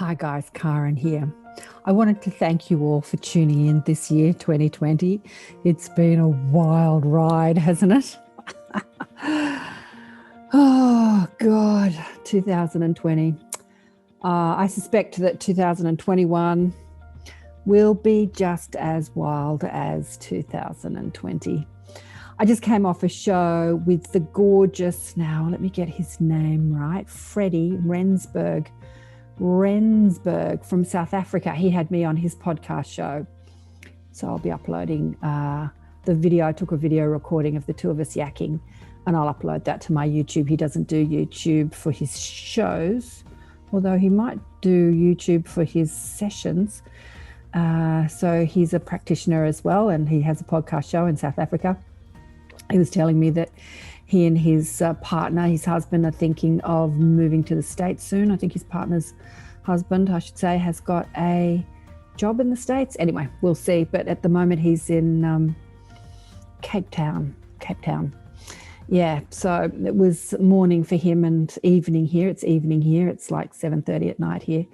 Hi guys, Karen here. I wanted to thank you all for tuning in this year, 2020. It's been a wild ride, hasn't it? Oh God, 2020. I suspect that 2021 will be just as wild as 2020. I just came off a show with the gorgeous, now let me get his name right, Freddie Rensburg from South Africa. He had me on his podcast show. So I'll be uploading the video. I took a video recording of the two of us yakking, and I'll upload that to my YouTube. He doesn't do YouTube for his shows, although he might do YouTube for his sessions. So he's a practitioner as well, and he has a podcast show in South Africa. He was telling me that he and his partner, his husband, are thinking of moving to the States soon. I think his partner's husband, I should say, has got a job in the States. Anyway, we'll see. But at the moment, he's in Cape Town. Yeah, so it was morning for him and evening here. It's evening here. It's like 7:30 at night here.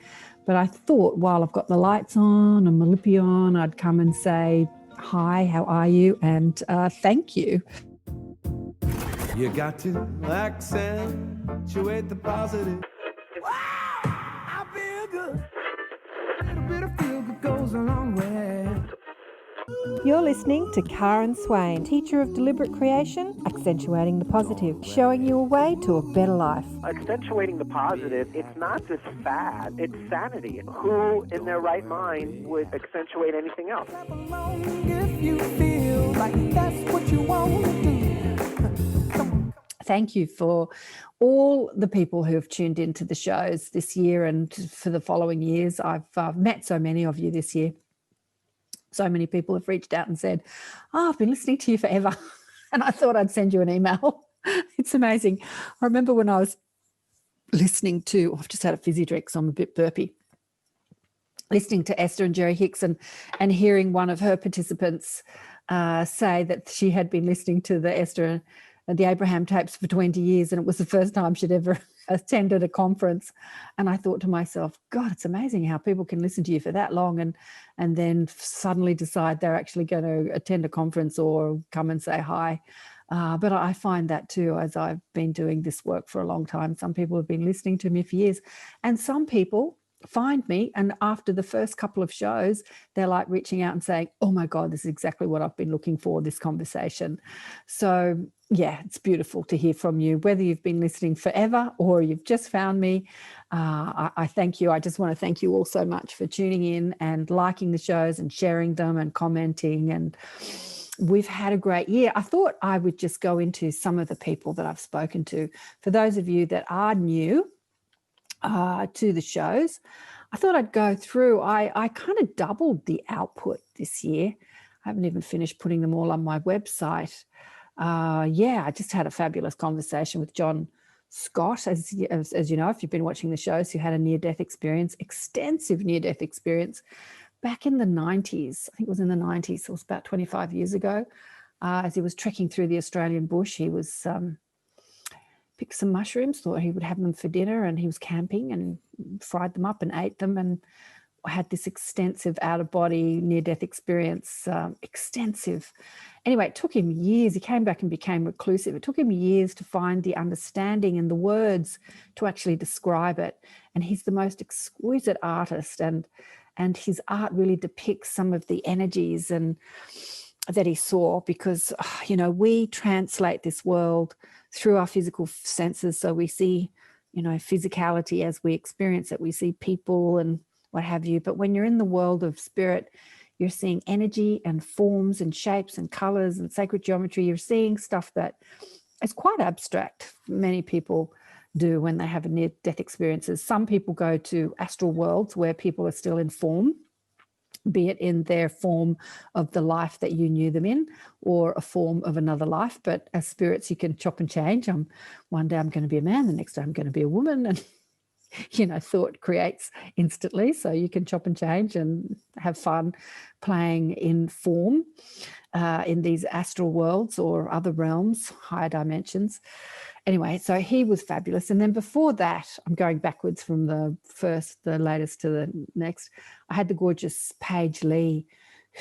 But I thought while I've got the lights on and my lippy on, I'd come and say, hi, how are you? And thank you. You got to accentuate the positive. Wow, I feel good. A little bit of feel good goes a long way. You're listening to Karen Swain, teacher of deliberate creation, accentuating the positive, showing you a way to a better life. Accentuating the positive, it's not just fad, it's sanity. Who in their right mind would accentuate anything else? Clap along if you feel like that's what you want to do. Thank you for all the people who have tuned into the shows this year and for the following years. I've met so many of you this year. So many people have reached out and said, oh, I've been listening to you forever. And I thought I'd send you an email. It's amazing. I remember when I was listening to, I've just had a fizzy drink, so I'm a bit burpy, listening to Esther and Jerry Hicks and hearing one of her participants say that she had been listening to the Esther and the Abraham tapes for 20 years, and it was the first time she'd ever attended a conference. And I thought to myself, God, it's amazing how people can listen to you for that long and then suddenly decide they're actually going to attend a conference or come and say hi. But I find that too, as I've been doing this work for a long time. Some people have been listening to me for years, and some people find me, and after the first couple of shows, they're like reaching out and saying, oh my God, this is exactly what I've been looking for, this conversation. So yeah, it's beautiful to hear from you, whether you've been listening forever or you've just found me. I thank you. I just want to thank you all so much for tuning in and liking the shows and sharing them and commenting. And we've had a great year. I thought I would just go into some of the people that I've spoken to. For those of you that are new to the shows, I thought I'd go through. I kind of doubled the output this year. I haven't even finished putting them all on my website. I just had a fabulous conversation with John Scott, as you know, if you've been watching the shows, who had a near-death experience, extensive near-death experience back in the 90s. I think it was in the 90s. It was about 25 years ago. As he was trekking through the Australian bush, he was picked some mushrooms, thought he would have them for dinner, and he was camping and fried them up and ate them and had this extensive out-of-body near-death experience, extensive. Anyway, it took him years. He came back and became reclusive. It took him years to find the understanding and the words to actually describe it. And he's the most exquisite artist, and his art really depicts some of the energies and that he saw, because, we translate this world through our physical senses. So we see, physicality as we experience it. We see people and what have you. But when you're in the world of spirit, you're seeing energy and forms and shapes and colors and sacred geometry. You're seeing stuff that is quite abstract. Many people do when they have a near-death experiences. Some people go to astral worlds where people are still in form, be it in their form of the life that you knew them in or a form of another life. But as spirits, you can chop and change. One day I'm going to be a man, the next day I'm going to be a woman, and thought creates instantly. So you can chop and change and have fun playing in form in these astral worlds or other realms, higher dimensions. anyway, so he was fabulous. And then before that, I'm going backwards from the latest to the next. I had the gorgeous Paige Lee,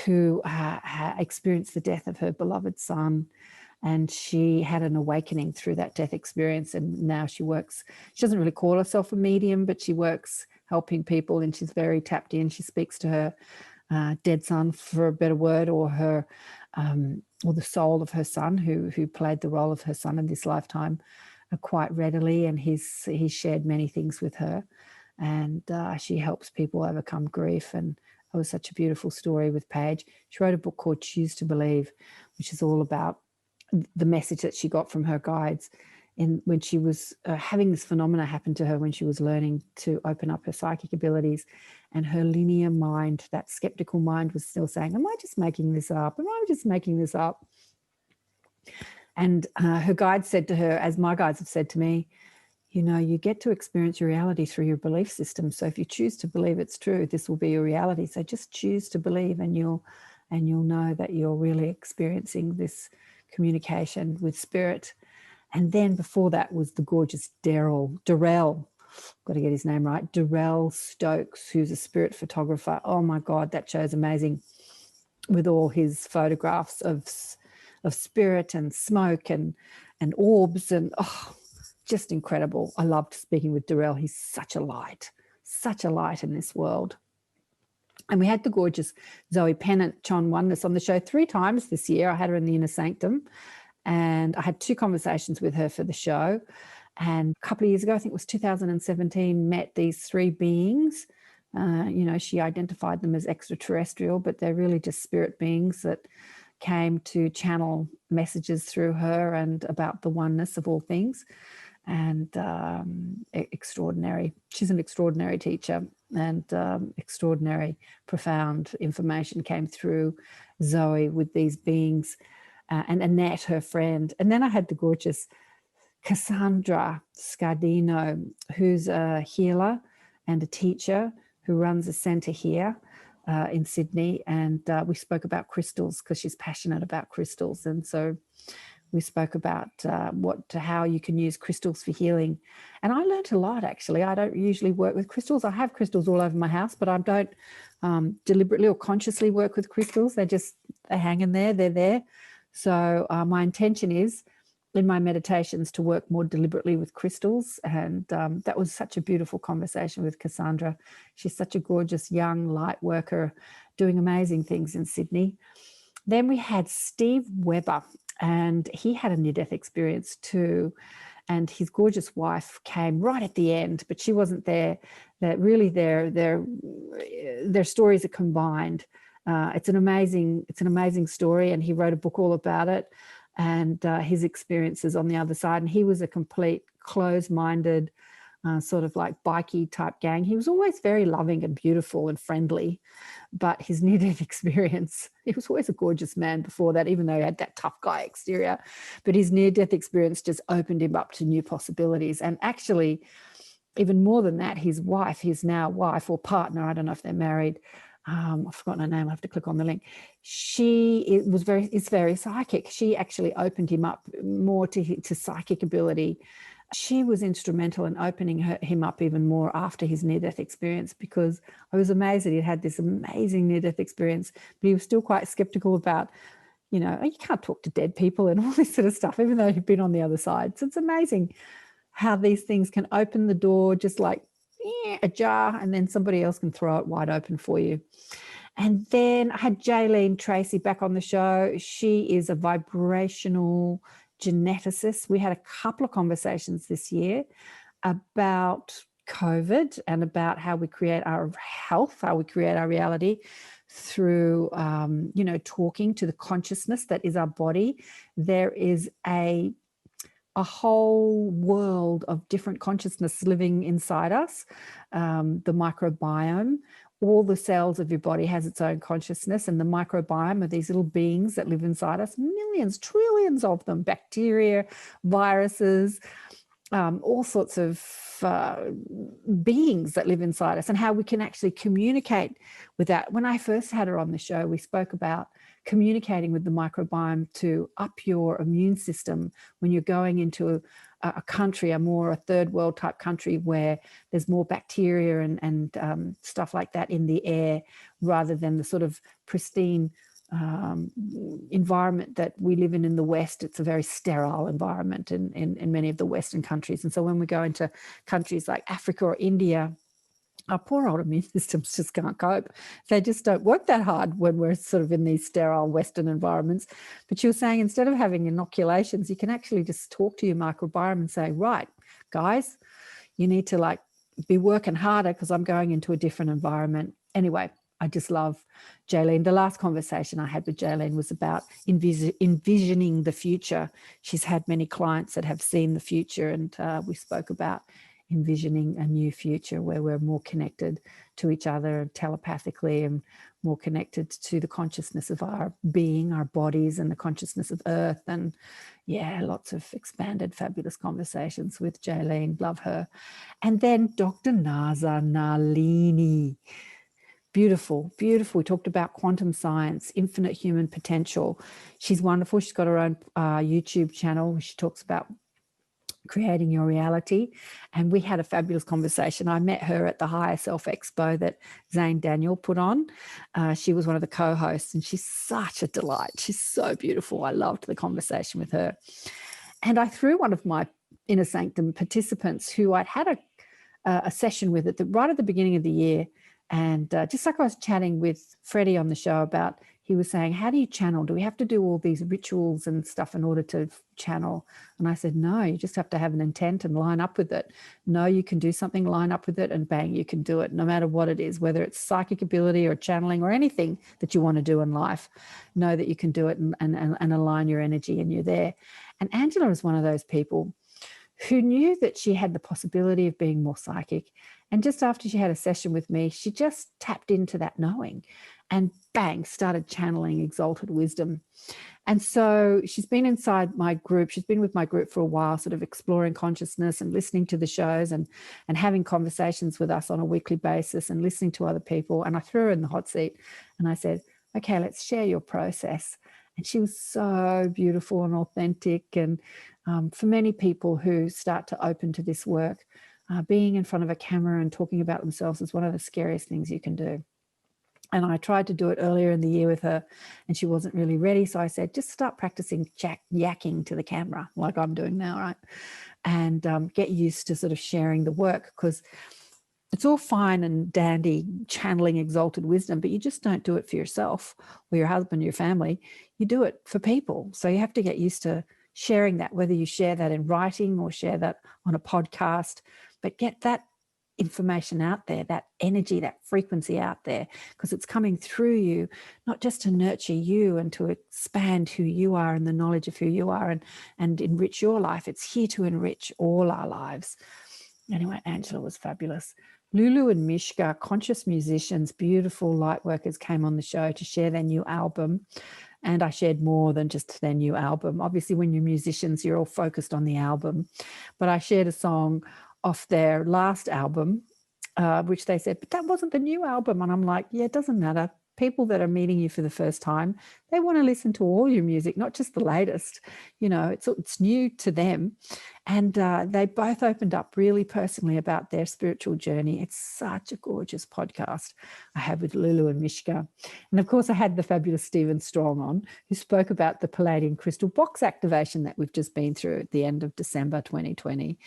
who experienced the death of her beloved son. And she had an awakening through that death experience. And now she doesn't really call herself a medium, but she works helping people, and she's very tapped in. She speaks to her dead son, for a better word, or her or the soul of her son, who played the role of her son in this lifetime quite readily. And he's shared many things with her, and she helps people overcome grief. And it was such a beautiful story with Paige. She wrote a book called Choose to Believe, which is all about the message that she got from her guides when she was having this phenomena happen to her when she was learning to open up her psychic abilities. And her linear mind, that skeptical mind, was still saying, am I just making this up? Am I just making this up? And her guide said to her, as my guides have said to me, you get to experience your reality through your belief system. So if you choose to believe it's true, this will be your reality. So just choose to believe, and you'll know that you're really experiencing this communication with spirit. And then before that was the gorgeous Darrell, got to get his name right, Darrell Stokes, who's a spirit photographer. Oh my God, that show's amazing, with all his photographs of spirit and smoke and orbs, and just incredible. I loved speaking with Darrell. He's such a light in this world. And we had the gorgeous Zoe Pennant, Chon Oneness, on the show 3 times this year. I had her in the Inner Sanctum, and I had 2 conversations with her for the show. And a couple of years ago, I think it was 2017, met these 3 beings. She identified them as extraterrestrial, but they're really just spirit beings that came to channel messages through her and about the oneness of all things. And extraordinary. She's an extraordinary teacher, and extraordinary, profound information came through Zoe with these beings, and Annette, her friend. And then I had the gorgeous Cassandra Scardino, who's a healer and a teacher who runs a centre here in Sydney. And we spoke about crystals, because she's passionate about crystals. And so we spoke about how you can use crystals for healing. And I learned a lot, actually. I don't usually work with crystals. I have crystals all over my house, but I don't deliberately or consciously work with crystals. They're hanging there. They're there. So my intention is, in my meditations, to work more deliberately with crystals. And that was such a beautiful conversation with Cassandra. She's such a gorgeous young light worker doing amazing things in Sydney. Then we had Steve Webber, and he had a near-death experience too. And his gorgeous wife came right at the end, but she wasn't there. That really their stories are combined. It's an amazing story, and he wrote a book all about it, and his experiences on the other side. And he was a complete closed-minded, sort of like bikey type gang. He was always very loving and beautiful and friendly, but his near-death experience, he was always a gorgeous man before that, even though he had that tough guy exterior. But his near-death experience just opened him up to new possibilities. And actually, even more than that, his now wife or partner, I don't know if they're married, I've forgotten her name, I have to click on the link. Is very psychic. She actually opened him up more to psychic ability. She was instrumental in opening him up even more after his near-death experience, because I was amazed that he'd had this amazing near-death experience, but he was still quite skeptical about, you can't talk to dead people and all this sort of stuff, even though he'd been on the other side. So it's amazing how these things can open the door just like ajar, and then somebody else can throw it wide open for you. And then I had Jaylene Tracy back on the show. She is a vibrational geneticist. We had a couple of conversations this year about COVID and about how we create our health, how we create our reality through, talking to the consciousness that is our body. There is a whole world of different consciousness living inside us. The microbiome, all the cells of your body has its own consciousness, and the microbiome are these little beings that live inside us, millions, trillions of them, bacteria, viruses, all sorts of beings that live inside us, and how we can actually communicate with that. When I first had her on the show, we spoke about communicating with the microbiome to up your immune system when you're going into a country, a third world type country where there's more bacteria and stuff like that in the air, rather than the sort of pristine environment that we live in the West. It's a very sterile environment in many of the Western countries. And so when we go into countries like Africa or India, our poor old immune systems just can't cope. They just don't work that hard when we're sort of in these sterile Western environments. But you were saying, instead of having inoculations, you can actually just talk to your microbiome and say, right, guys, you need to be working harder because I'm going into a different environment. Anyway, I just love Jaylene. The last conversation I had with Jaylene was about envisioning the future. She's had many clients that have seen the future, and we spoke about envisioning a new future where we're more connected to each other telepathically and more connected to the consciousness of our being, our bodies, and the consciousness of Earth. And yeah, lots of expanded, fabulous conversations with Jaylene. Love her. And then Dr. Naza Nalini. Beautiful, beautiful. We talked about quantum science, infinite human potential. She's wonderful. She's got her own YouTube channel. She talks about creating your reality. And we had a fabulous conversation. I met her at the Higher Self Expo that Zane Daniel put on. She was one of the co-hosts, and she's such a delight. She's so beautiful. I loved the conversation with her. And I threw one of my Inner Sanctum participants who I'd had a session with right at the beginning of the year. And just like I was chatting with Freddie on the show about, he was saying, how do you channel? Do we have to do all these rituals and stuff in order to channel? And I said, no, you just have to have an intent and line up with it. No, you can do something, line up with it, and bang, you can do it, no matter what it is, whether it's psychic ability or channeling or anything that you want to do in life. Know that you can do it and align your energy, and you're there. And Angela is one of those people who knew that she had the possibility of being more psychic. And just after she had a session with me, she just tapped into that knowing and bang, started channeling exalted wisdom. And so she's been inside my group. She's been with my group for a while, sort of exploring consciousness and listening to the shows and having conversations with us on a weekly basis and listening to other people. And I threw her in the hot seat and I said, okay, let's share your process. And she was so beautiful and authentic. And for many people who start to open to this work, being in front of a camera and talking about themselves is one of the scariest things you can do. And I tried to do it earlier in the year with her, and she wasn't really ready. So I said, just start practicing yakking to the camera like I'm doing now, right? And get used to sort of sharing the work, because it's all fine and dandy channeling exalted wisdom, but you just don't do it for yourself or your husband, your family. You do it for people. So you have to get used to sharing that, whether you share that in writing or share that on a podcast, but get that information out there, that energy, that frequency out there, because it's coming through you, not just to nurture you and to expand who you are and the knowledge of who you are and enrich your life. It's here to enrich all our lives. Anyway, Angela was fabulous. Lulu and Mishka, conscious musicians, beautiful light workers, came on the show to share their new album. And I shared more than just their new album. Obviously, when you're musicians, you're all focused on the album. But I shared a song off their last album, which they said, but that wasn't the new album. And I'm like, yeah, it doesn't matter. People that are meeting you for the first time, they want to listen to all your music, not just the latest. You know, it's new to them. And they both opened up really personally about their spiritual journey. It's such a gorgeous podcast I had with Lulu and Mishka. And of course, I had the fabulous Stephen Strong on, who spoke about the Palladian crystal box activation that we've just been through at the end of December 2020.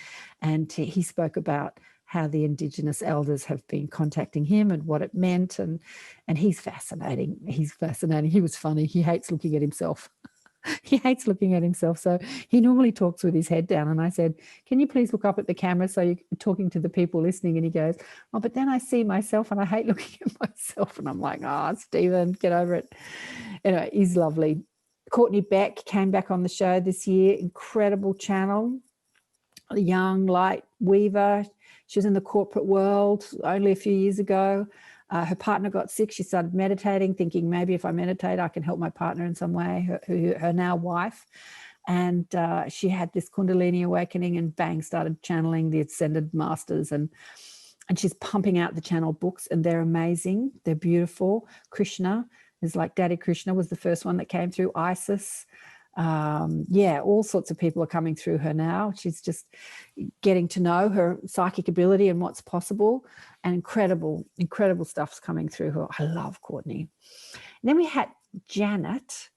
And he spoke about how the Indigenous elders have been contacting him and what it meant. And he's fascinating. He's fascinating. He was funny. He hates looking at himself. He hates looking at himself. So he normally talks with his head down. And I said, can you please look up at the camera so you're talking to the people listening? And he goes, oh, but then I see myself and I hate looking at myself. And I'm like, oh, Stephen, get over it. Anyway, he's lovely. Courtney Beck came back on the show this year. Incredible channel. A young light weaver. She was in the corporate world only a few years ago. Her partner got sick. She started meditating, thinking maybe if I meditate, I can help my partner in some way, her now wife. And she had this Kundalini awakening and bang, started channeling the Ascended Masters. And she's pumping out the channel books, and they're amazing. They're beautiful. Krishna is like Daddy Krishna was the first one that came through. Isis, Yeah, all sorts of people are coming through her now. She's just getting to know her psychic ability and what's possible, and incredible stuff's coming through her. I love Courtney. And then we had Janet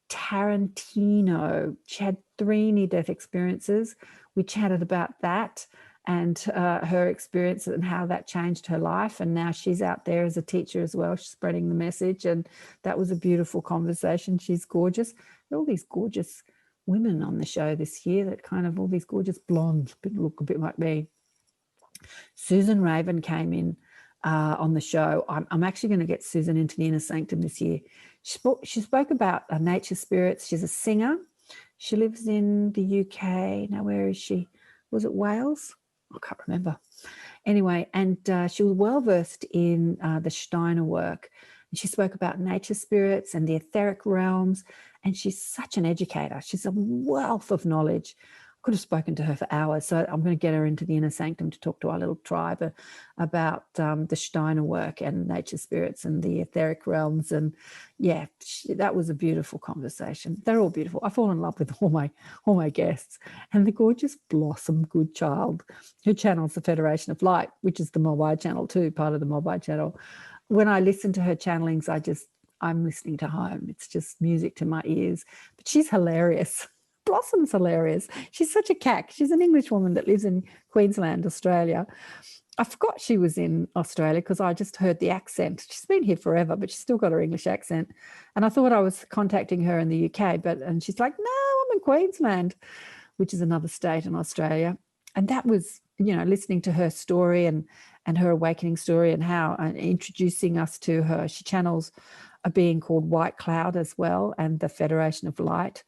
Tarantino. She had 3 near-death experiences. We chatted about that and her experience and how that changed her life. And now she's out there as a teacher as well. She's spreading the message. And that was a beautiful conversation. She's gorgeous. All these gorgeous women on the show this year, that kind of all these gorgeous blondes, look a bit like me. Susan Raven came in on the show. I'm actually going to get Susan into the Inner Sanctum this year. She spoke about nature spirits. She's a singer. She lives in the UK. Now, where is she? Was it Wales? I can't remember. Anyway, and she was well versed in the Steiner work. And she spoke about nature spirits and the etheric realms. And she's such an educator. She's a wealth of knowledge. I could have spoken to her for hours. So I'm going to get her into the Inner Sanctum to talk to our little tribe about the Steiner work and nature spirits and the etheric realms. And yeah, that was a beautiful conversation. They're all beautiful. I fall in love with all my guests. And the gorgeous Blossom Goodchild, who channels the Federation of Light, which is the Mobai channel too, part of the Mobai channel. When I listen to her channelings, I'm listening to home. It's just music to my ears. But she's hilarious. Blossom's hilarious. She's such a cack. She's an English woman that lives in Queensland, Australia. I forgot she was in Australia because I just heard the accent. She's been here forever, but she's still got her English accent. And I thought I was contacting her in the UK, and she's like, no, I'm in Queensland, which is another state in Australia. And that was, listening to her story and her awakening story and how introducing us to her. She channels a being called White Cloud as well, and the Federation of Light.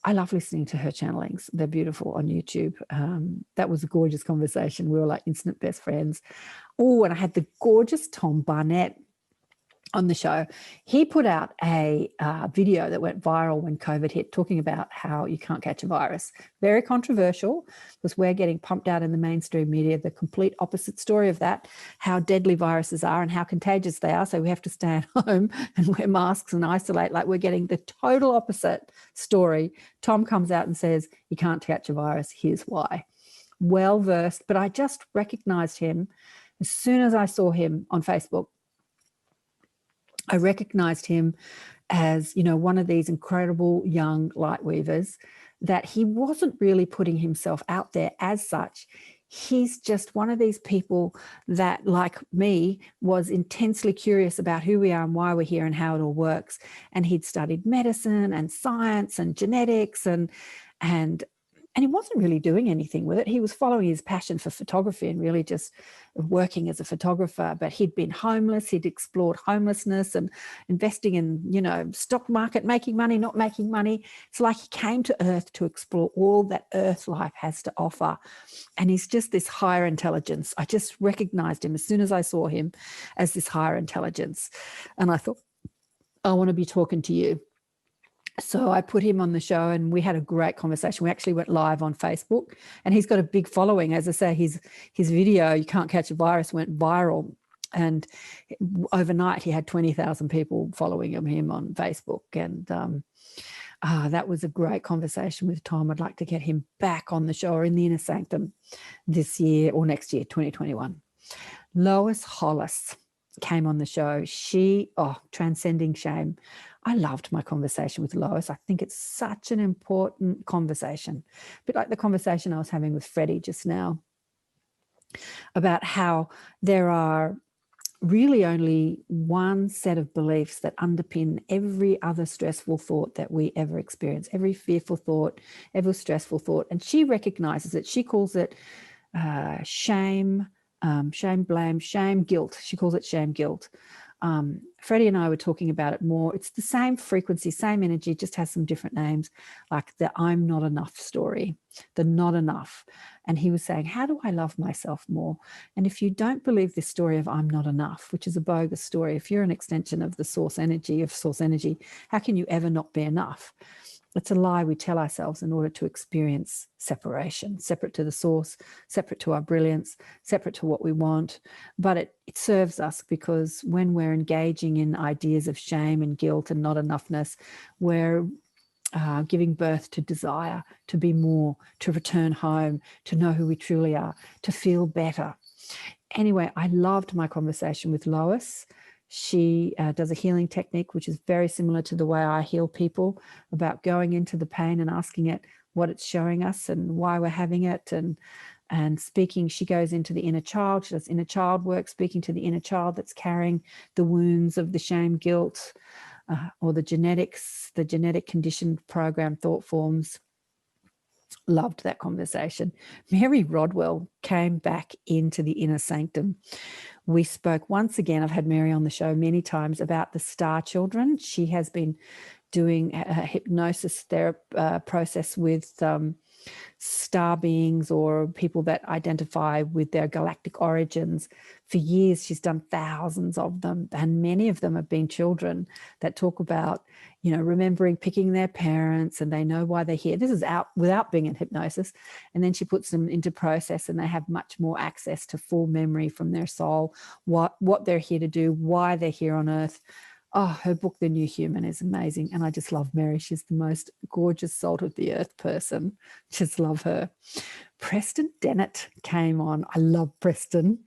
I love listening to her channelings. They're beautiful on YouTube. That was a gorgeous conversation. We were like instant best friends. Oh, and I had the gorgeous Tom Barnett on the show. He put out a video that went viral when COVID hit, talking about how you can't catch a virus. Very controversial, because we're getting pumped out in the mainstream media the complete opposite story of that, how deadly viruses are and how contagious they are. So we have to stay at home and wear masks and isolate. Like, we're getting the total opposite story. Tom comes out and says, you can't catch a virus. Here's why. Well versed, but I just recognized him as soon as I saw him on Facebook. I recognized him as, one of these incredible young light weavers, that he wasn't really putting himself out there as such. He's just one of these people that, like me, was intensely curious about who we are and why we're here and how it all works. And he'd studied medicine and science and genetics and he wasn't really doing anything with it. He was following his passion for photography and really just working as a photographer. But he'd been homeless. He'd explored homelessness and investing in, stock market, making money, not making money. It's like he came to Earth to explore all that Earth life has to offer. And he's just this higher intelligence. I just recognized him as soon as I saw him as this higher intelligence. And I thought, I want to be talking to you. So I put him on the show and we had a great conversation. We actually went live on Facebook, and he's got a big following. As I say, his video, You Can't Catch a Virus, went viral. And overnight he had 20,000 people following him on Facebook. And that was a great conversation with Tom. I'd like to get him back on the show or in the Inner Sanctum this year or next year, 2021. Lois Hollis came on the show. Transcending shame. I loved my conversation with Lois. I think it's such an important conversation, a bit like the conversation I was having with Freddie just now, about how there are really only one set of beliefs that underpin every other stressful thought that we ever experience, every fearful thought, every stressful thought. And she recognizes it. She calls it shame, blame, shame, guilt. She calls it shame, guilt. Freddie and I were talking about it more. It's the same frequency, same energy, just has some different names, like the I'm not enough story, the not enough. And he was saying, how do I love myself more? And if you don't believe this story of I'm not enough, which is a bogus story, if you're an extension of the source energy, how can you ever not be enough? It's a lie we tell ourselves in order to experience separation, separate to the source, separate to our brilliance, separate to what we want. But it serves us, because when we're engaging in ideas of shame and guilt and not enoughness, we're giving birth to desire, to be more, to return home, to know who we truly are, to feel better. Anyway, I loved my conversation with Lois. She does a healing technique, which is very similar to the way I heal people, about going into the pain and asking it what it's showing us and why we're having it, and speaking. She goes into the inner child. She does inner child work, speaking to the inner child that's carrying the wounds of the shame, guilt, or the genetics, the genetic conditioned program thought forms. Loved that conversation. Mary Rodwell came back into the inner sanctum. We spoke once again. I've had Mary on the show many times about the star children. She has been doing a hypnosis process with star beings or people that identify with their galactic origins for years. She's done thousands of them, and many of them have been children that talk about, remembering picking their parents, and they know why they're here. This is out without being in hypnosis. And then she puts them into process, and they have much more access to full memory from their soul, what they're here to do, why they're here on earth. Oh, her book, The New Human, is amazing. And I just love Mary. She's the most gorgeous salt of the earth person. Just love her. Preston Dennett came on. I love Preston,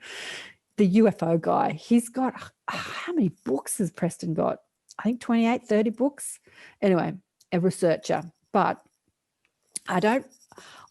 the UFO guy. He's got, how many books has Preston got? I think 28, 30 books. Anyway, a researcher. But I don't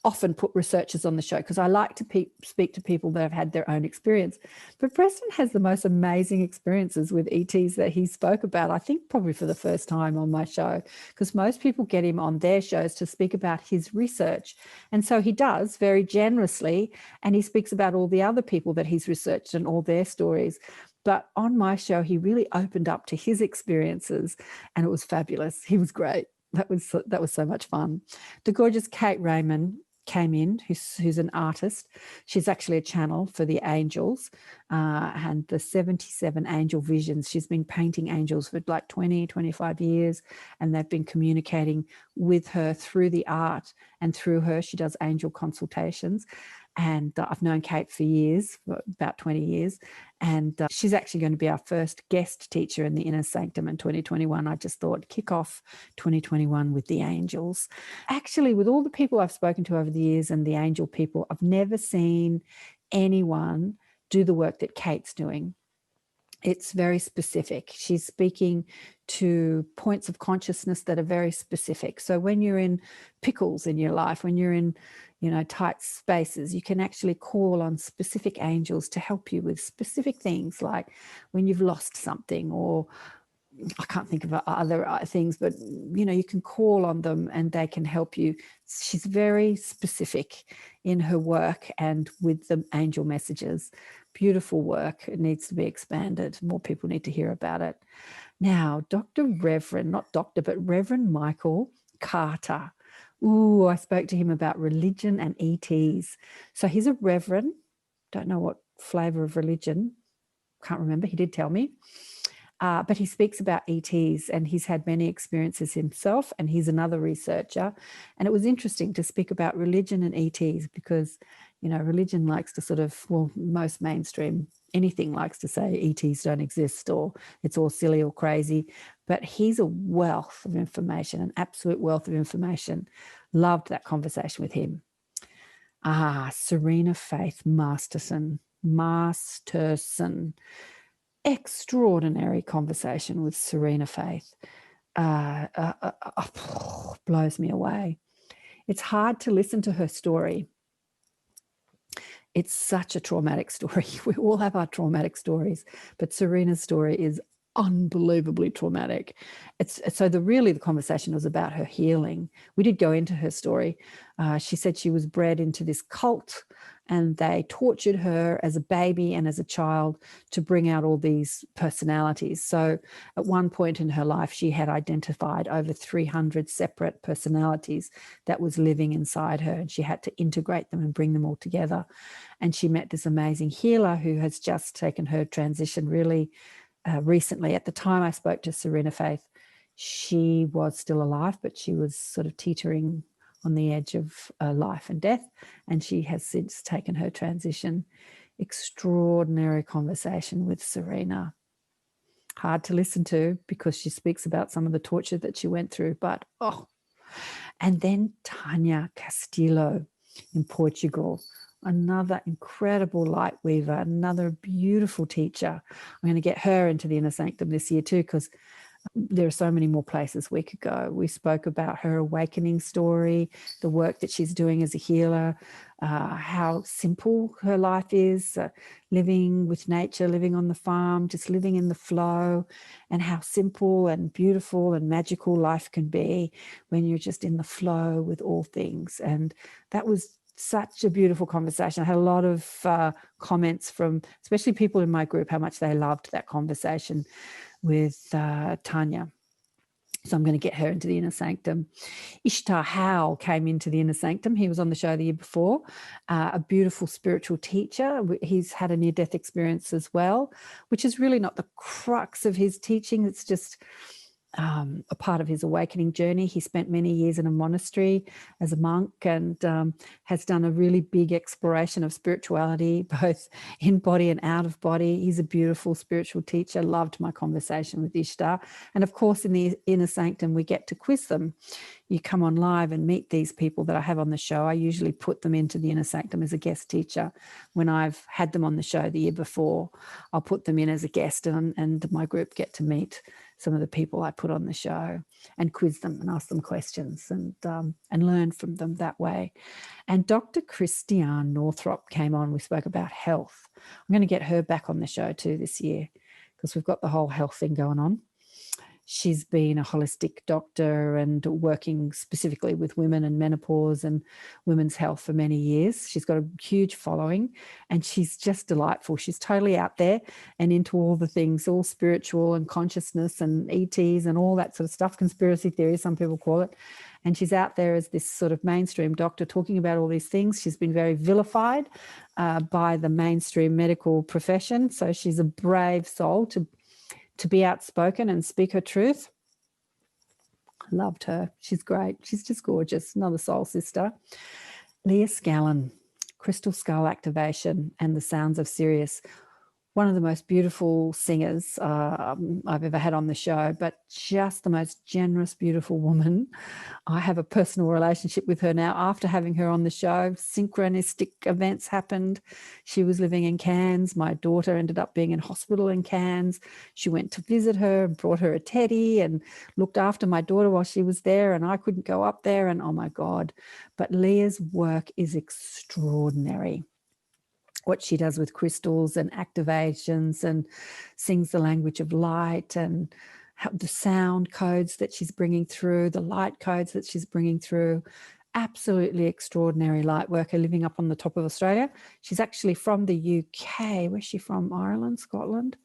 often put researchers on the show because I like to speak to people that have had their own experience. But Preston has the most amazing experiences with ETs that he spoke about, I think probably for the first time on my show, because most people get him on their shows to speak about his research. And so he does very generously, and he speaks about all the other people that he's researched and all their stories. But on my show, he really opened up to his experiences, and it was fabulous. He was great. That was so much fun. The gorgeous Kate Raymond came in, who's an artist. She's actually a channel for the angels and the 77 angel visions. She's been painting angels for like 20, 25 years, and they've been communicating with her through the art, and through her, she does angel consultations. And I've known Kate for years, about 20 years, and she's actually going to be our first guest teacher in the Inner Sanctum in 2021. I just thought, kick off 2021 with the angels. Actually, with all the people I've spoken to over the years and the angel people, I've never seen anyone do the work that Kate's doing. It's very specific. She's speaking to points of consciousness that are very specific. So when you're in pickles in your life, when you're in, tight spaces, you can actually call on specific angels to help you with specific things, like when you've lost something, or I can't think of other things, but, you can call on them and they can help you. She's very specific in her work and with the angel messages. Beautiful work. It needs to be expanded. More people need to hear about it. Now, Reverend Michael Carter. Ooh, I spoke to him about religion and ETs. So he's a reverend. Don't know what flavor of religion. Can't remember. He did tell me. But he speaks about ETs, and he's had many experiences himself, and he's another researcher. And it was interesting to speak about religion and ETs because, religion likes to most mainstream, anything likes to say ETs don't exist or it's all silly or crazy. But he's a wealth of information, an absolute wealth of information. Loved that conversation with him. Serena Faith Masterson. Extraordinary conversation with Serena Faith. Blows me away. It's hard to listen to her story. It's such a traumatic story. We all have our traumatic stories, but Serena's story is unbelievably traumatic. The conversation was about her healing. We did go into her story. She said she was bred into this cult, and they tortured her as a baby and as a child to bring out all these personalities. So at one point in her life, she had identified over 300 separate personalities that was living inside her, and she had to integrate them and bring them all together. And she met this amazing healer who has just taken her transition really recently. At the time I spoke to Serena Faith, she was still alive, but she was sort of teetering on the edge of life and death, and she has since taken her transition. Extraordinary conversation with Serena. Hard to listen to because she speaks about some of the torture that she went through, but And then Tanya Castillo in Portugal, another incredible light weaver, another beautiful teacher. I'm going to get her into the Inner Sanctum this year too, because there are so many more places we could go. We spoke about her awakening story, the work that she's doing as a healer, how simple her life is, living with nature, living on the farm, just living in the flow, and how simple and beautiful and magical life can be when you're just in the flow with all things. And that was such a beautiful conversation. I had a lot of comments from especially people in my group, how much they loved that conversation with Tanya. So I'm going to get her into the Inner Sanctum. Ishtar Howell came into the Inner Sanctum. He was on the show the year before, a beautiful spiritual teacher. He's had a near-death experience as well, which is really not the crux of his teaching. It's just a part of his awakening journey. He spent many years in a monastery as a monk and has done a really big exploration of spirituality, both in body and out of body. He's a beautiful spiritual teacher. Loved my conversation with Ishtar. And of course, in the Inner Sanctum, we get to quiz them. You come on live and meet these people that I have on the show. I usually put them into the Inner Sanctum as a guest teacher. When I've had them on the show the year before, I'll put them in as a guest, and my group get to meet some of the people I put on the show and quiz them and ask them questions and learn from them that way. And Dr. Christiane Northrop came on. We spoke about health. I'm going to get her back on the show too this year because we've got the whole health thing going on. She's been a holistic doctor and working specifically with women and menopause and women's health for many years. She's got a huge following and she's just delightful. She's totally out there and into all the things, all spiritual and consciousness and ETs and all that sort of stuff, conspiracy theory, some people call it. And she's out there as this sort of mainstream doctor talking about all these things. She's been very vilified by the mainstream medical profession. So she's a brave soul to be outspoken and speak her truth. Loved her. She's great. She's just gorgeous. Another soul sister. Leah Scallon, Crystal Skull Activation and the Sounds of Sirius. One of the most beautiful singers I've ever had on the show, but just the most generous, beautiful woman. I have a personal relationship with her now after having her on the show. Synchronistic events happened. She was living in Cairns. My daughter ended up being in hospital in Cairns. She went to visit her and brought her a teddy and looked after my daughter while she was there, and I couldn't go up there, and oh my God. But Leah's work is extraordinary. What she does with crystals and activations and sings the language of light and the sound codes that she's bringing through, the light codes that she's bringing through. Absolutely extraordinary light worker living up on the top of Australia. She's actually from the UK. Where's she from? Ireland, Scotland?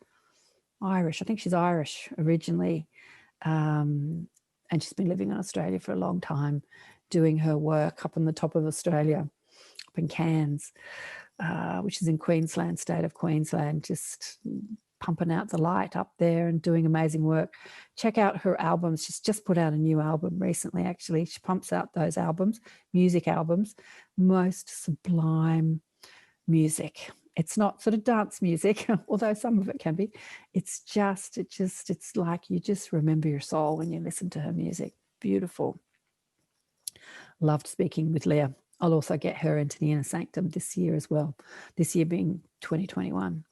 Irish. I think she's Irish originally. And she's been living in Australia for a long time, doing her work up on the top of Australia, up in Cairns. Which is in Queensland, state of Queensland, just pumping out the light up there and doing amazing work. Check out her albums. She's just put out a new album recently, actually. She pumps out those albums, music albums, most sublime music. It's not sort of dance music, although some of it can be. It's like you just remember your soul when you listen to her music. Beautiful. Loved speaking with Leah. I'll also get her into the Inner Sanctum this year as well, this year being 2021.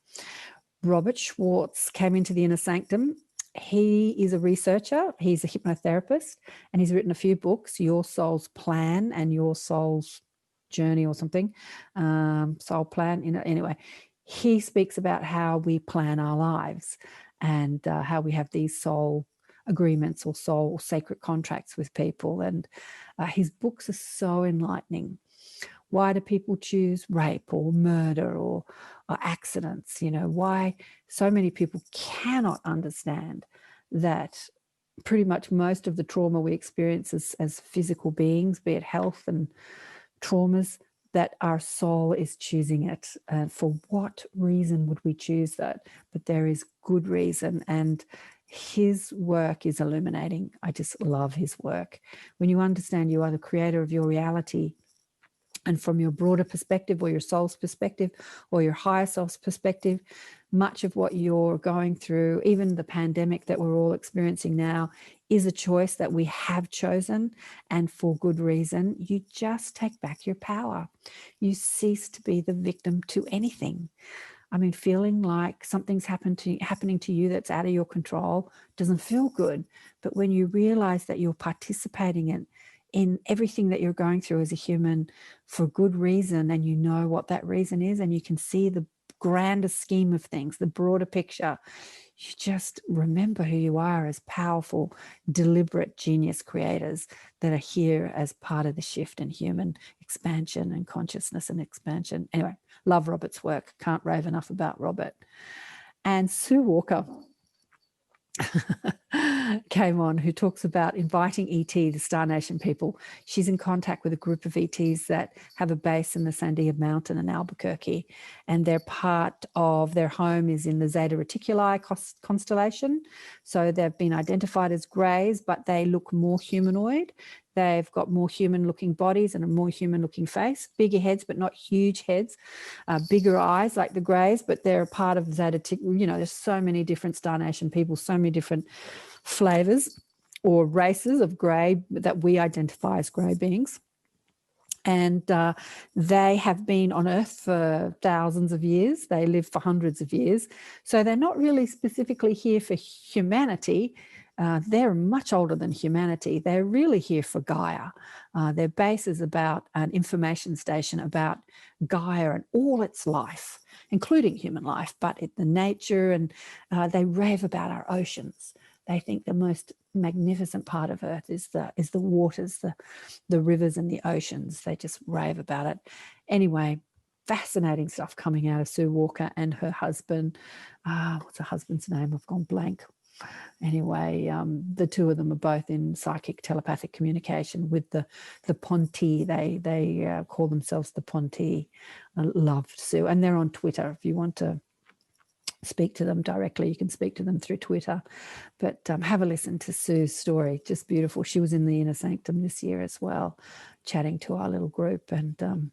Robert Schwartz came into the Inner Sanctum. He is a researcher. He's a hypnotherapist, and he's written a few books, Your Soul's Plan and Your Soul's Journey or something, Soul Plan. Anyway, he speaks about how we plan our lives and how we have these soul agreements or soul or sacred contracts with people. And his books are so enlightening. Why do people choose rape or murder or accidents? Why so many people cannot understand that pretty much most of the trauma we experience as physical beings, be it health and traumas, that our soul is choosing it. For what reason would we choose that? But there is good reason, and his work is illuminating. I just love his work. When you understand you are the creator of your reality, and from your broader perspective or your soul's perspective or your higher self's perspective, much of what you're going through, even the pandemic that we're all experiencing now, is a choice that we have chosen, and for good reason. You just take back your power. You cease to be the victim to anything. I mean, feeling like something's happening to you that's out of your control doesn't feel good. But when you realize that you're participating in everything that you're going through as a human for good reason, and you know what that reason is, and you can see the grander scheme of things, the broader picture, you just remember who you are as powerful, deliberate genius creators that are here as part of the shift in human expansion and consciousness and expansion. Anyway, love Robert's work. Can't rave enough about Robert. And Sue Walker came on, who talks about inviting ET, the Star Nation people. She's in contact with a group of ETs that have a base in the Sandia Mountain in Albuquerque, and they're part of their home is in the Zeta Reticuli constellation. So they've been identified as greys, but they look more humanoid. They've got more human-looking bodies and a more human-looking face, bigger heads, but not huge heads, bigger eyes like the greys, but they're a part of Zeta. There's so many different Star Nation people, so many different flavors or races of grey that we identify as grey beings. And they have been on Earth for thousands of years. They live for hundreds of years. So they're not really specifically here for humanity. They're much older than humanity. They're really here for Gaia. Their base is about an information station about Gaia and all its life, including human life, but the nature, and they rave about our oceans. They think the most magnificent part of Earth is the waters, the rivers and the oceans. They just rave about it. Anyway, fascinating stuff coming out of Sue Walker and her husband. What's her husband's name? I've gone blank. Anyway, the two of them are both in psychic telepathic communication with the Ponti. They call themselves the Ponti. I love Sue, and they're on Twitter. If you want to speak to them directly, you can speak to them through Twitter. But have a listen to Sue's story. Just beautiful. She was in the Inner Sanctum this year as well, chatting to our little group and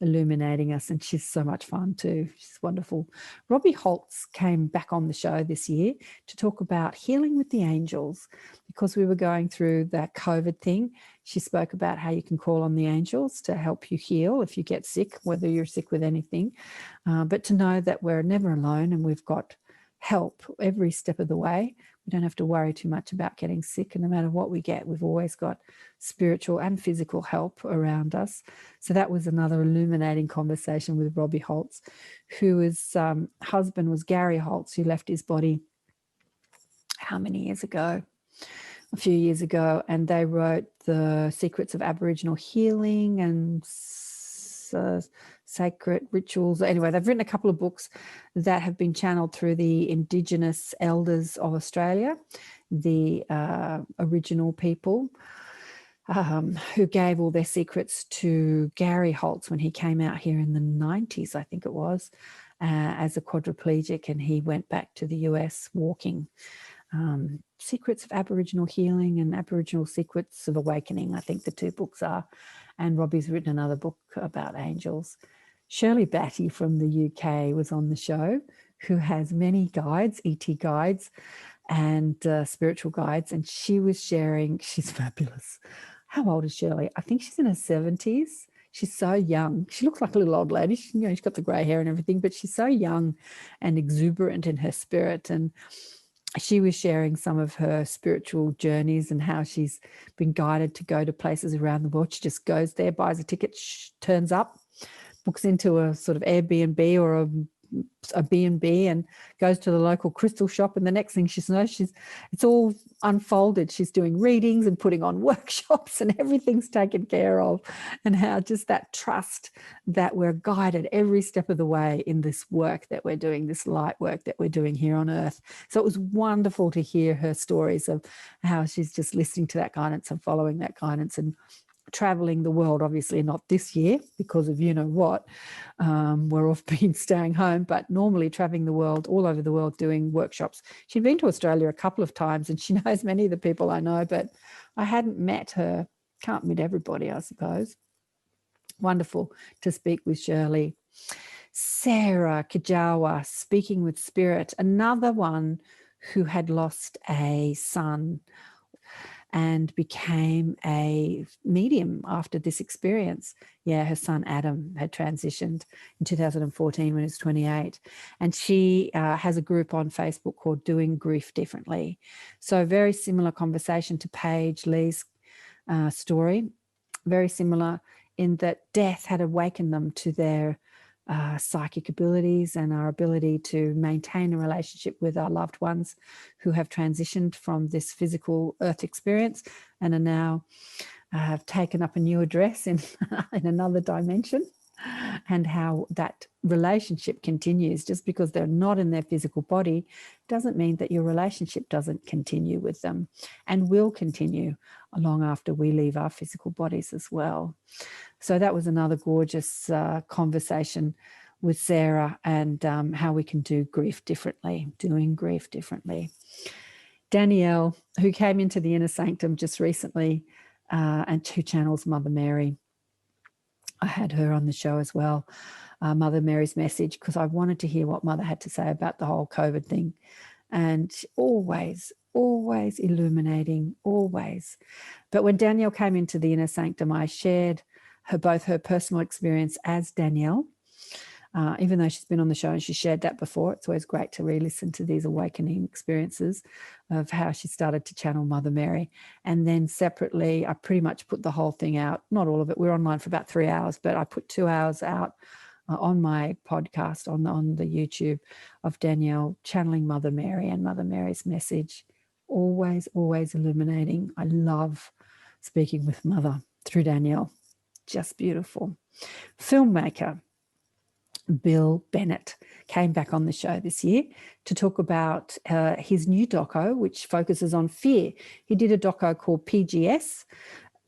illuminating us, and she's so much fun too. She's wonderful. Robbie Holtz came back on the show this year to talk about healing with the angels, because we were going through that COVID thing. She spoke about how you can call on the angels to help you heal if you get sick, whether you're sick with anything, but to know that we're never alone and we've got help every step of the way. We don't have to worry too much about getting sick, and no matter what we get, we've always got spiritual and physical help around us. So that was another illuminating conversation with Robbie Holtz, whose husband was Gary Holtz, who left his body how many years ago? A few years ago, and they wrote The Secrets of Aboriginal Healing and Sacred Rituals. Anyway, they've written a couple of books that have been channeled through the Indigenous elders of Australia, the original people who gave all their secrets to Gary Holtz when he came out here in the 90s, I think it was, as a quadriplegic, and he went back to the US walking. Secrets of Aboriginal Healing and Aboriginal Secrets of Awakening, I think the two books are. And Robbie's written another book about angels. Shirley Batty from the UK was on the show, who has many guides, ET guides and spiritual guides. And she was sharing, she's fabulous. How old is Shirley? I think she's in her 70s. She's so young. She looks like a little old lady. She's got the grey hair and everything, but she's so young and exuberant in her spirit. And she was sharing some of her spiritual journeys and how she's been guided to go to places around the world. She just goes there, buys a ticket, turns up, books into a sort of Airbnb or a B&B and goes to the local crystal shop, and the next thing she knows, it's all unfolded. She's doing readings and putting on workshops, and everything's taken care of, and how just that trust that we're guided every step of the way in this work that we're doing, this light work that we're doing here on Earth. So it was wonderful to hear her stories of how she's just listening to that guidance and following that guidance and traveling the world, obviously not this year because of what, we're off been staying home, but normally traveling the world, all over the world, doing workshops. She'd been to Australia a couple of times, and she knows many of the people I know, but I hadn't met her. Can't meet everybody, I suppose. Wonderful to speak with Shirley. Sarah Kajawa, Speaking with Spirit, another one who had lost a son. and became a medium after this experience. Yeah, her son Adam had transitioned in 2014 when he was 28. And she has a group on Facebook called Doing Grief Differently. So very similar conversation to Paige Lee's story, very similar in that death had awakened them to their psychic abilities and our ability to maintain a relationship with our loved ones who have transitioned from this physical earth experience and are now have taken up a new address in another dimension, and how that relationship continues. Just because they're not in their physical body doesn't mean that your relationship doesn't continue with them, and will continue long after we leave our physical bodies as well. So that was another gorgeous conversation with Sarah, and how we can do grief differently, doing grief differently. Danielle, who came into the Inner Sanctum just recently, and who channels Mother Mary. I had her on the show as well, Mother Mary's message, because I wanted to hear what Mother had to say about the whole COVID thing. And always illuminating, always. But when Danielle came into the Inner Sanctum, I shared both her personal experience as Danielle, even though she's been on the show and she shared that before. It's always great to re-listen to these awakening experiences of how she started to channel Mother Mary. And then separately, I pretty much put the whole thing out, not all of it. We were online for about 3 hours, but I put 2 hours out on my podcast on the YouTube of Danielle channeling Mother Mary and Mother Mary's message. Always illuminating. I love speaking with Mother through Danielle. Just beautiful. Filmmaker Bill Bennett came back on the show this year to talk about his new doco, which focuses on fear. He did a doco called PGS,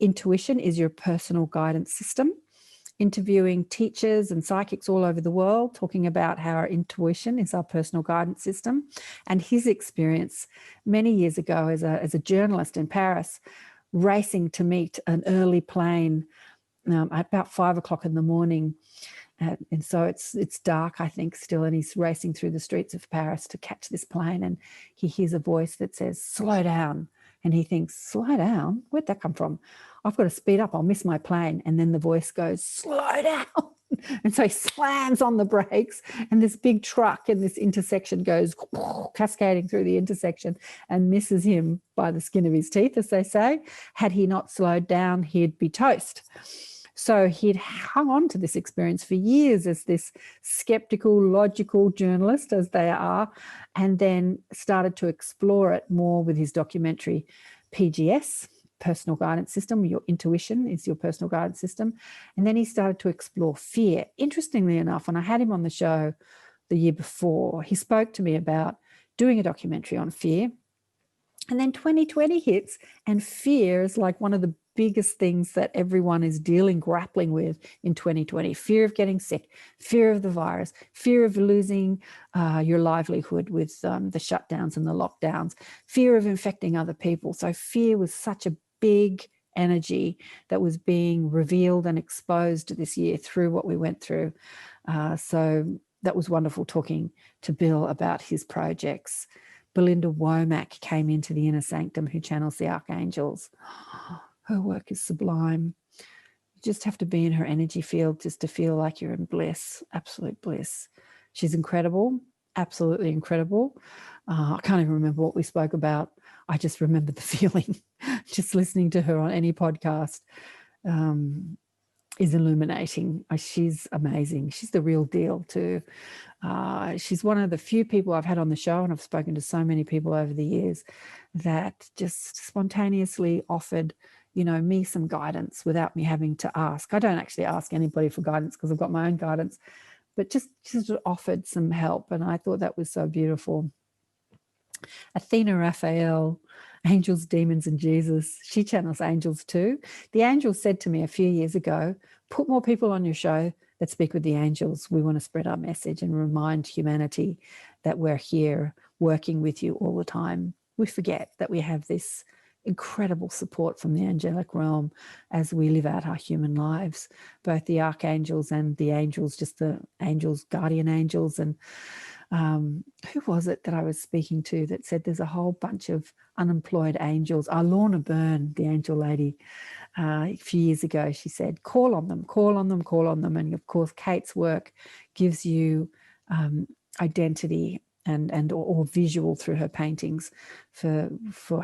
Intuition is Your Personal Guidance System, interviewing teachers and psychics all over the world, talking about how our intuition is our personal guidance system, and his experience many years ago as a journalist in Paris, racing to meet an early plane at about 5 o'clock in the morning. And so it's dark, I think, still, and he's racing through the streets of Paris to catch this plane, and he hears a voice that says, slow down. And he thinks, slow down? Where'd that come from? I've got to speed up, I'll miss my plane. And then the voice goes, slow down. And so he slams on the brakes, and this big truck in this intersection goes cascading through the intersection and misses him by the skin of his teeth, as they say. Had he not slowed down, he'd be toast. So he'd hung on to this experience for years as this skeptical, logical journalist, as they are, and then started to explore it more with his documentary PGS, Personal Guidance System. Your intuition is your personal guidance system. And then he started to explore fear. Interestingly enough, when I had him on the show the year before, he spoke to me about doing a documentary on fear. And then 2020 hits, and fear is like one of the biggest things that everyone is grappling with in 2020. Fear of getting sick, fear of the virus, fear of losing your livelihood with the shutdowns and the lockdowns, fear of infecting other people. So fear was such a big energy that was being revealed and exposed this year through what we went through. So that was wonderful talking to Bill about his projects. Belinda Womack came into the Inner Sanctum, who channels the archangels. Her work is sublime. You just have to be in her energy field just to feel like you're in bliss, absolute bliss. She's incredible, absolutely incredible. I can't even remember what we spoke about. I just remember the feeling. Just listening to her on any podcast is illuminating. She's amazing. She's the real deal too. She's one of the few people I've had on the show, and I've spoken to so many people over the years, that just spontaneously offered me some guidance without me having to ask. I don't actually ask anybody for guidance because I've got my own guidance, but just offered some help. And I thought that was so beautiful. Athena Raphael, Angels, Demons, and Jesus. She channels angels too. The angel said to me a few years ago, put more people on your show that speak with the angels. We want to spread our message and remind humanity that we're here working with you all the time. We forget that we have this incredible support from the angelic realm as we live out our human lives, both the archangels and the angels, just the angels, guardian angels, and Who was it that I was speaking to that said there's a whole bunch of unemployed angels? Lorna Byrne, the angel lady, a few years ago, she said, call on them, call on them, call on them. And of course, Kate's work gives you identity and or visual through her paintings for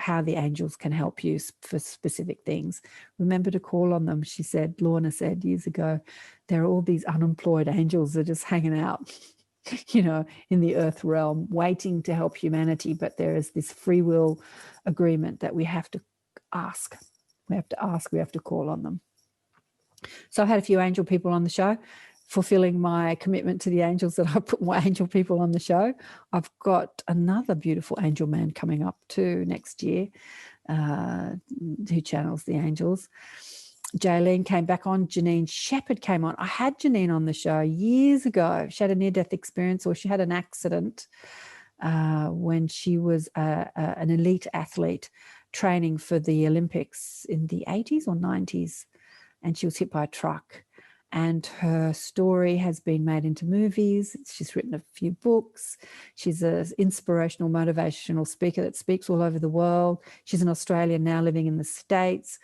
how the angels can help you for specific things. Remember to call on them, she said. Lorna said years ago, there are all these unemployed angels that are just hanging out, in the earth realm, waiting to help humanity. But there is this free will agreement that we have to ask. We have to call on them. So I had a few angel people on the show, fulfilling my commitment to the angels that I put my angel people on the show. I've got another beautiful angel man coming up too next year, who channels the angels. Jaylene came back on. Janine Shepherd came on. I had Janine on the show years ago. She had a near-death experience, or she had an accident when she was an elite athlete training for the Olympics in the 80s or 90s, and she was hit by a truck. And her story has been made into movies. She's written a few books. She's an inspirational, motivational speaker that speaks all over the world. She's an Australian now living in the States.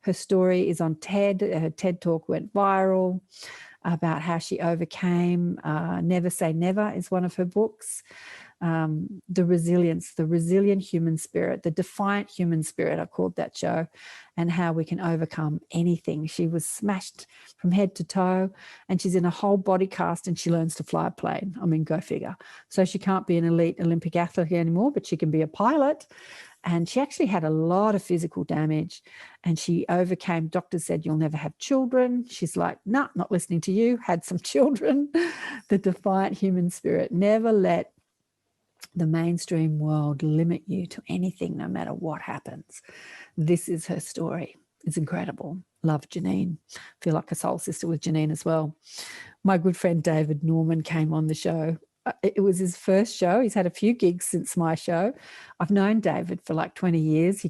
Her story is on TED. Her TED talk went viral about how she overcame. Never Say Never is one of her books. The resilience, the resilient human spirit, the defiant human spirit, I called that show, and how we can overcome anything. She was smashed from head to toe, and she's in a whole body cast, and she learns to fly a plane. I mean, go figure. So she can't be an elite Olympic athlete anymore, but she can be a pilot. And she actually had a lot of physical damage, and she overcame. Doctors said, you'll never have children. She's like, nah, not listening to you, had some children. The defiant human spirit. Never let the mainstream world limit you to anything, no matter what happens. This is her story. It's incredible. Love Janine. Feel like a soul sister with Janine as well. My good friend David Norman came on the show. It was his first show. He's had a few gigs since my show. I've known David for like 20 years.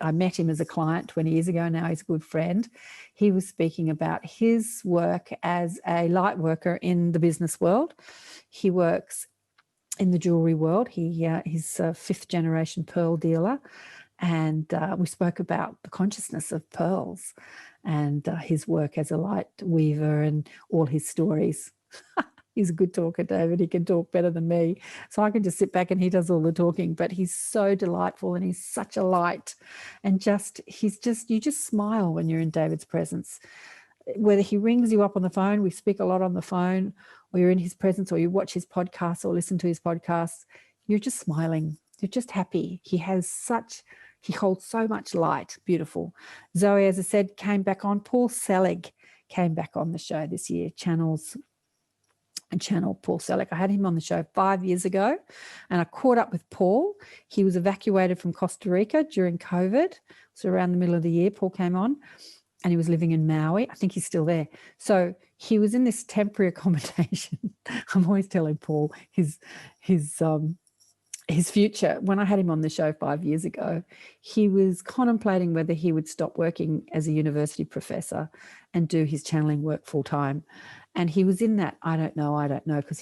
I met him as a client 20 years ago. Now he's a good friend. He was speaking about his work as a light worker in the business world. He works in the jewelry world. He's a fifth generation pearl dealer. And we spoke about the consciousness of pearls and his work as a light weaver and all his stories. He's a good talker, David. He can talk better than me. So I can just sit back and he does all the talking, but he's so delightful and he's such a light. And you just smile when you're in David's presence. Whether he rings you up on the phone, we speak a lot on the phone, or you're in his presence, or you watch his podcasts or listen to his podcasts, you're just smiling. You're just happy. He holds so much light. Beautiful. Zoe, as I said, came back on. Paul Selig came back on the show this year, channel Paul Selig. I had him on the show 5 years ago, and I caught up with Paul. He was evacuated from Costa Rica during COVID. So around the middle of the year, Paul came on, and he was living in Maui. I think he's still there. So he was in this temporary accommodation. I'm always telling Paul his future. When I had him on the show 5 years ago, he was contemplating whether he would stop working as a university professor and do his channeling work full time. And he was in that, I don't know, because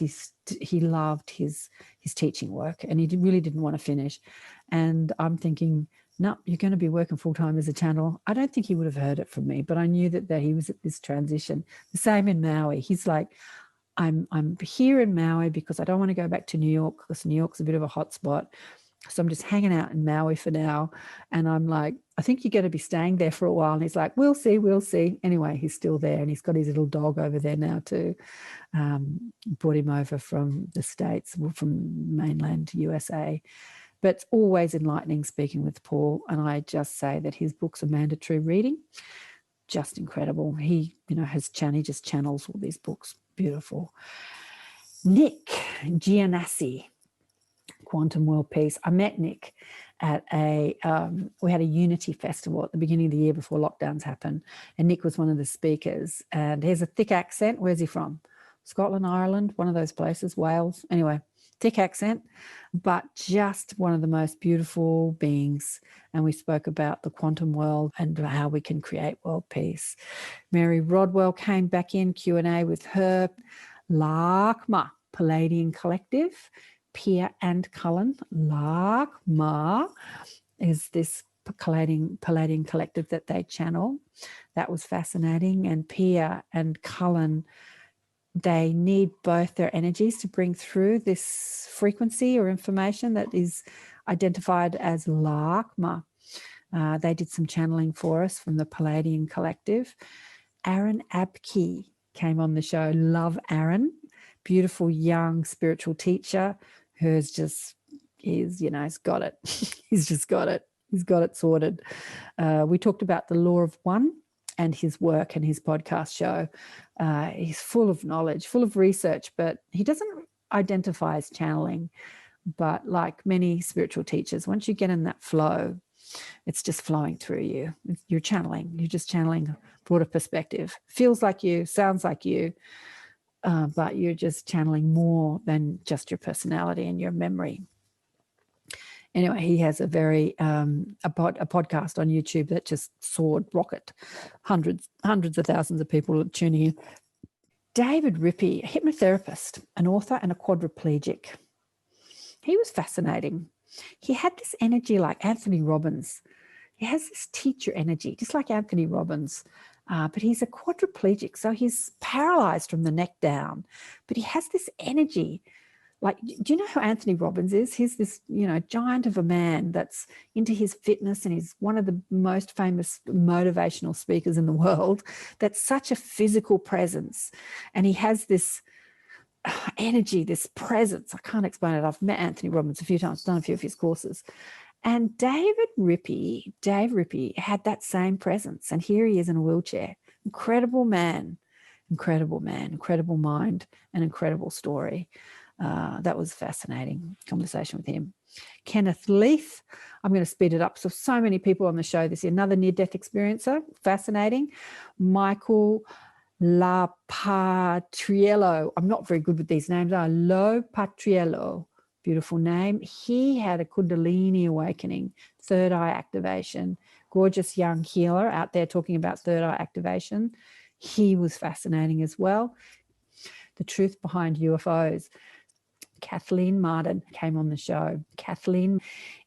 he loved his teaching work and he really didn't want to finish. And I'm thinking, no, you're going to be working full time as a channel. I don't think he would have heard it from me, but I knew that he was at this transition. The same in Maui. He's like, I'm here in Maui because I don't want to go back to New York because New York's a bit of a hot spot. So I'm just hanging out in Maui for now. And I'm like, I think you're going to be staying there for a while. And he's like, we'll see. Anyway, he's still there and he's got his little dog over there now too. Brought him over from the States, from mainland USA. But it's always enlightening speaking with Paul. And I just say that his books are mandatory reading. Just incredible. He just channels all these books. Beautiful. Nick Gianassi, Quantum World Peace. I met Nick at we had a Unity Festival at the beginning of the year before lockdowns happened. And Nick was one of the speakers. And he has a thick accent. Where's he from? Scotland, Ireland, one of those places, Wales. Anyway, thick accent, but just one of the most beautiful beings. And we spoke about the quantum world and how we can create world peace. Mary Rodwell came back in, Q&A with her. Lakma, Palladian Collective. Pia and Cullen, Larkma is this Palladian Collective that they channel. That was fascinating. And Pia and Cullen, they need both their energies to bring through this frequency or information that is identified as Larkma. They did some channeling for us from the Palladian Collective. Aaron Abke came on the show. Love Aaron. Beautiful young spiritual teacher who's just, he's got it. He's just got it. He's got it sorted. We talked about the Law of One and his work and his podcast show. He's full of knowledge, full of research, but he doesn't identify as channeling. But like many spiritual teachers, once you get in that flow, it's just flowing through you. You're channeling. You're just channeling a broader perspective. Feels like you, sounds like you, but you're just channeling more than just your personality and your memory. Anyway, he has a very a podcast on YouTube that just soared rocket. Hundreds of thousands of people tuning in. David Rippey, a hypnotherapist, an author, and a quadriplegic. He was fascinating. He had this energy like Anthony Robbins. He has this teacher energy, just like Anthony Robbins. But he's a quadriplegic, so he's paralyzed from the neck down. But he has this energy. Like, do you know who Anthony Robbins is? He's this, giant of a man that's into his fitness, and he's one of the most famous motivational speakers in the world. That's such a physical presence. And he has this energy, this presence. I can't explain it. I've met Anthony Robbins a few times, done a few of his courses. And Dave Rippey had that same presence. And here he is in a wheelchair. Incredible man, incredible mind, and incredible story. That was a fascinating conversation with him. Kenneth Leith, I'm going to speed it up. So many people on the show this year. Another near-death experiencer, fascinating. Michael Lapatriello. I'm not very good with these names. Lopatriello, beautiful name. He had a Kundalini awakening, third eye activation. Gorgeous young healer out there talking about third eye activation. He was fascinating as well. The truth behind UFOs. Kathleen Martin came on the show. Kathleen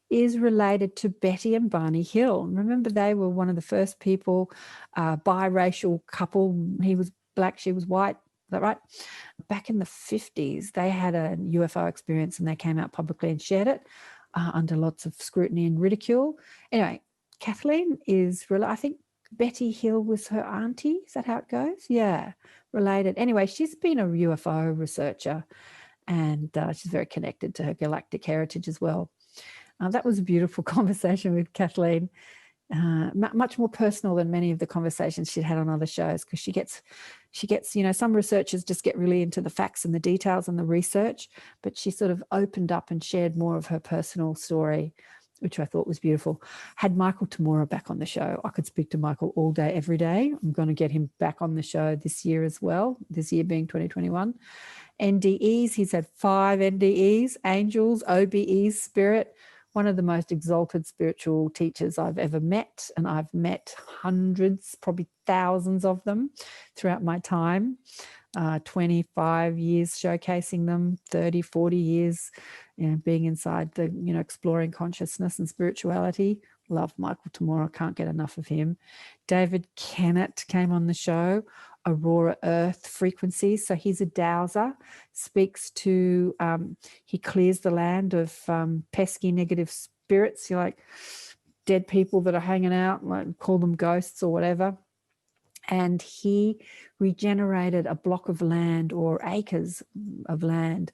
is related to Betty and Barney Hill. Remember, they were one of the first people, biracial couple. He was black, she was white. Is that right? Back in the 50s, they had a UFO experience and they came out publicly and shared it under lots of scrutiny and ridicule. Anyway, Kathleen is, I think Betty Hill was her auntie. Is that how it goes? Yeah, related. Anyway, she's been a UFO researcher, and she's very connected to her galactic heritage as well. That was a beautiful conversation with Kathleen, much more personal than many of the conversations she'd had on other shows, because she gets, some researchers just get really into the facts and the details and the research, but she sort of opened up and shared more of her personal story, which I thought was beautiful. Had Michael Tamura back on the show. I could speak to Michael all day, every day. I'm going to get him back on the show this year as well, this year being 2021. NDEs, he's had 5 NDEs, angels, OBEs, spirit, one of the most exalted spiritual teachers I've ever met. And I've met hundreds, probably thousands of them throughout my time, 25 years showcasing them, 30, 40 years, being inside the, exploring consciousness and spirituality. Love Michael Tamura, can't get enough of him. David Kennett came on the show, Aurora Earth frequencies. So he's a dowser, speaks to, he clears the land of pesky negative spirits, like dead people that are hanging out, like call them ghosts or whatever. And he regenerated a block of land or acres of land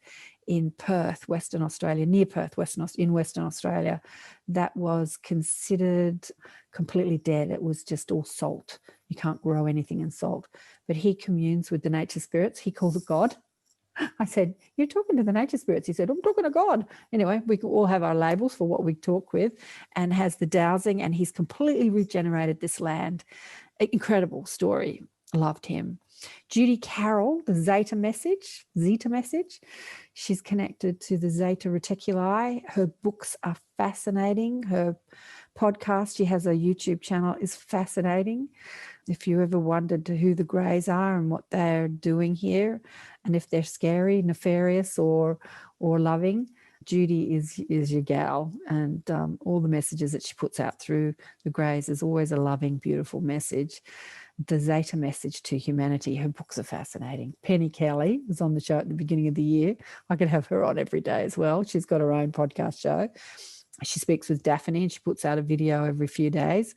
in Perth, Western Australia, near Perth, in Western Australia, that was considered completely dead. It was just all salt. You can't grow anything in salt. But he communes with the nature spirits. He calls it God. I said, you're talking to the nature spirits. He said, I'm talking to God. Anyway, we can all have our labels for what we talk with, and has the dowsing, and he's completely regenerated this land. Incredible story. Loved him. Judy Carroll, the Zeta message. She's connected to the Zeta Reticuli. Her books are fascinating. Her podcast, she has a YouTube channel, is fascinating. If you ever wondered who the Greys are and what they're doing here, and if they're scary, nefarious, or loving, Judy is your gal. And all the messages that she puts out through the Greys is always a loving, beautiful message. The Zeta message to humanity. Her books are fascinating. Penny Kelly was on the show at the beginning of the year. I could have her on every day as well. She's got her own podcast show. She speaks with Daphne and she puts out a video every few days.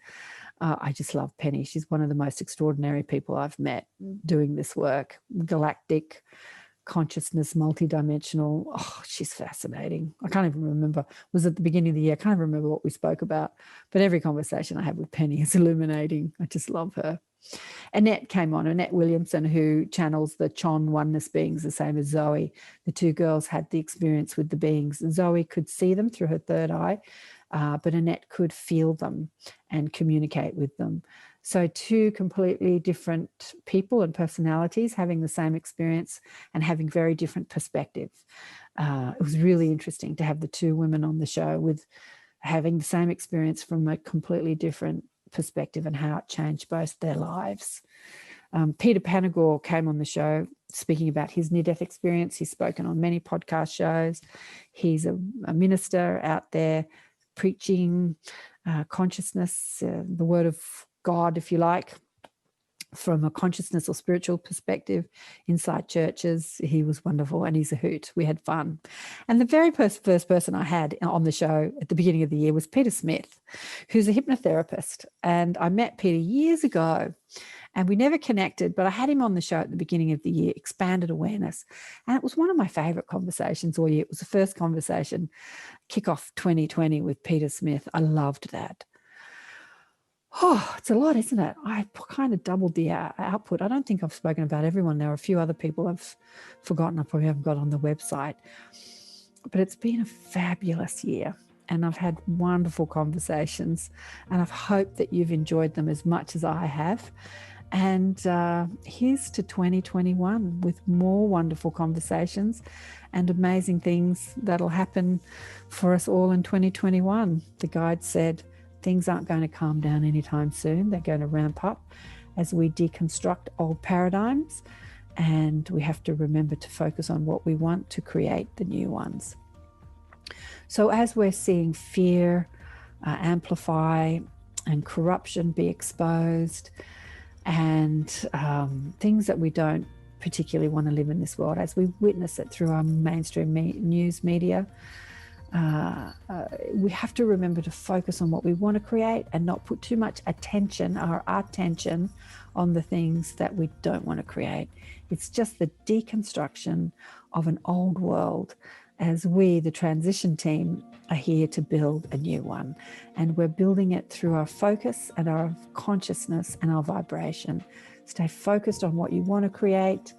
I just love Penny. She's one of the most extraordinary people I've met doing this work. Galactic consciousness, multidimensional. Oh, she's fascinating. I can't even remember. It was at the beginning of the year. I can't even remember what we spoke about. But every conversation I have with Penny is illuminating. I just love her. Annette came on, Annette Williamson, who channels the Chon oneness beings, the same as Zoe. The two girls had the experience with the beings. Zoe could see them through her third eye, but Annette could feel them and communicate with them. So two completely different people and personalities having the same experience and having very different perspectives. It was really interesting to have the two women on the show with having the same experience from a completely different perspective and how it changed both their lives. Peter Panagore came on the show speaking about his near-death experience. He's spoken on many podcast shows. He's a minister out there preaching consciousness, the word of God, if you like, from a consciousness or spiritual perspective inside churches. He was wonderful and he's a hoot. We had fun. And the very first person I had on the show at the beginning of the year was Peter Smith, who's a hypnotherapist. And I met Peter years ago and we never connected, but I had him on the show at the beginning of the year, Expanded Awareness. And it was one of my favorite conversations all year. It was the first conversation, kickoff 2020 with Peter Smith. I loved that. Oh, it's a lot, isn't it? I kind of doubled the output. I don't think I've spoken about everyone. There are a few other people I've forgotten. I probably haven't got on the website. But it's been a fabulous year and I've had wonderful conversations and I've hoped that you've enjoyed them as much as I have. And here's to 2021 with more wonderful conversations and amazing things that'll happen for us all in 2021. The guide said, things aren't going to calm down anytime soon. They're going to ramp up as we deconstruct old paradigms, and we have to remember to focus on what we want to create the new ones. So as we're seeing fear amplify and corruption be exposed and things that we don't particularly want to live in this world, as we witness it through our mainstream news media, we have to remember to focus on what we want to create and not put too much attention or attention on the things that we don't want to create. It's just the deconstruction of an old world as we, the transition team, are here to build a new one. And we're building it through our focus and our consciousness and our vibration. Stay focused on what you want to create.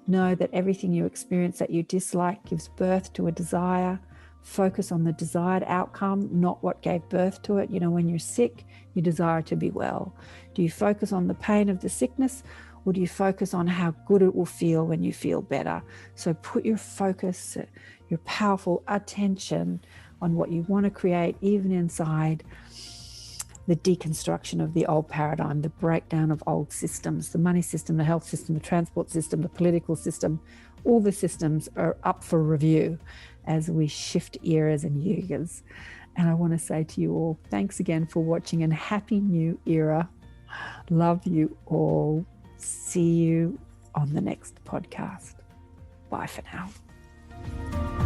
Know that everything you experience that you dislike gives birth to a desire. Focus on the desired outcome, not what gave birth to it. You know, when you're sick, you desire to be well. Do you focus on the pain of the sickness, or do you focus on how good it will feel when you feel better? So put your focus, your powerful attention on what you want to create, even inside the deconstruction of the old paradigm, the breakdown of old systems, the money system, the health system, the transport system, the political system. All the systems are up for review as we shift eras and yugas. And I want to say to you all, thanks again for watching and happy new era. Love you all. See you on the next podcast. Bye for now.